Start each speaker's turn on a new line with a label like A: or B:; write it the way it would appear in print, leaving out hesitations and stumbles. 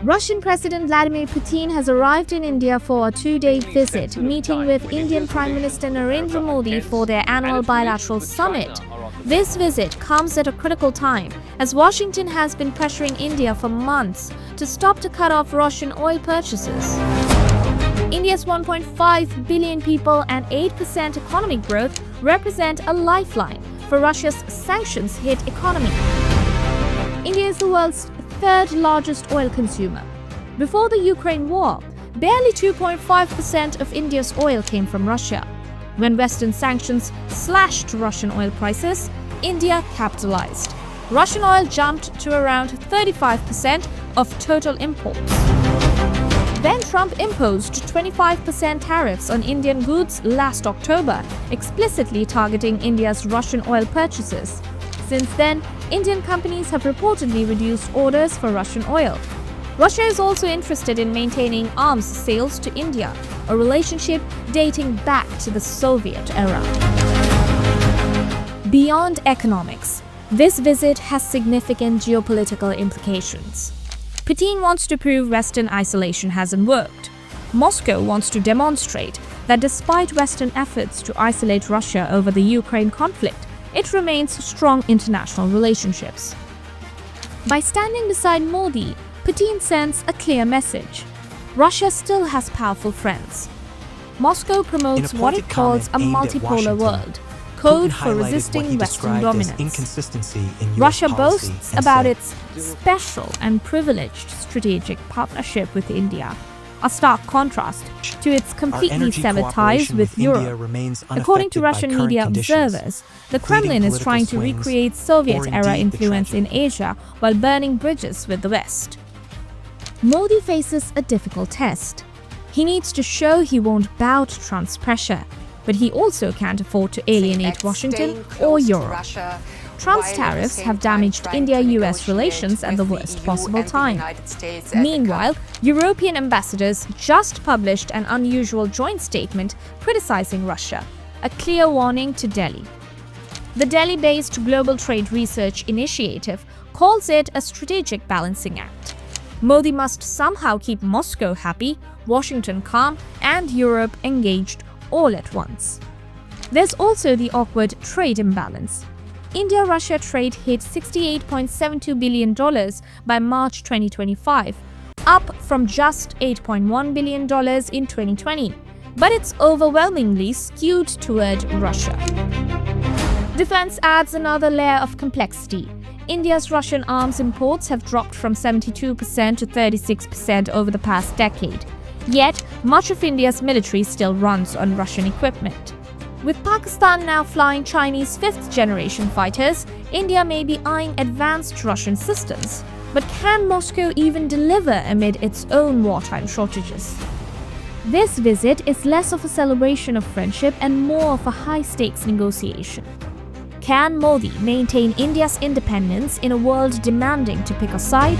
A: Russian President Vladimir Putin has arrived in India for a two-day visit, meeting with Indian Prime Minister Narendra Modi for their annual bilateral summit. This visit comes at a critical time, as Washington has been pressuring India for months to stop the cut-off Russian oil purchases. India's 1.5 billion people and 8% economic growth represent a lifeline for Russia's sanctions-hit economy. India is the world's third largest oil consumer. Before the Ukraine war, barely 2.5% of India's oil came from Russia. When Western sanctions slashed Russian oil prices, India capitalized. Russian oil jumped to around 35% of total imports. Then Trump imposed 25% tariffs on Indian goods last October, explicitly targeting India's Russian oil purchases. Since then, Indian companies have reportedly reduced orders for Russian oil. Russia is also interested in maintaining arms sales to India, a relationship dating back to the Soviet era. Beyond economics, this visit has significant geopolitical implications. Putin wants to prove Western isolation hasn't worked. Moscow wants to demonstrate that despite Western efforts to isolate Russia over the Ukraine conflict, it remains strong international relationships. By standing beside Modi, Putin sends a clear message. Russia still has powerful friends. Moscow promotes what it calls a multipolar world, code for resisting Western dominance. Russia boasts about its special and privileged strategic partnership with India, a stark contrast to its completely severed ties with Europe. According to Russian media observers, the Kremlin is trying to recreate Soviet-era influence in Asia while burning bridges with the West. Modi faces a difficult test. He needs to show he won't bow to Trump's pressure, but he also can't afford to alienate Washington or Europe. Trump's tariffs have damaged India-US relations at the worst possible time. Meanwhile, European ambassadors just published an unusual joint statement criticizing Russia, a clear warning to Delhi. The Delhi-based Global Trade Research Initiative calls it a strategic balancing act. Modi must somehow keep Moscow happy, Washington calm, and Europe engaged all at once. There's also the awkward trade imbalance. India-Russia trade hit $68.72 billion by March 2025, up from just $8.1 billion in 2020, but it's overwhelmingly skewed toward Russia. Defense adds another layer of complexity. India's Russian arms imports have dropped from 72% to 36% over the past decade. Yet, much of India's military still runs on Russian equipment. With Pakistan now flying Chinese fifth-generation fighters, India may be eyeing advanced Russian systems. But can Moscow even deliver amid its own wartime shortages? This visit is less of a celebration of friendship and more of a high-stakes negotiation. Can Modi maintain India's independence in a world demanding to pick a side?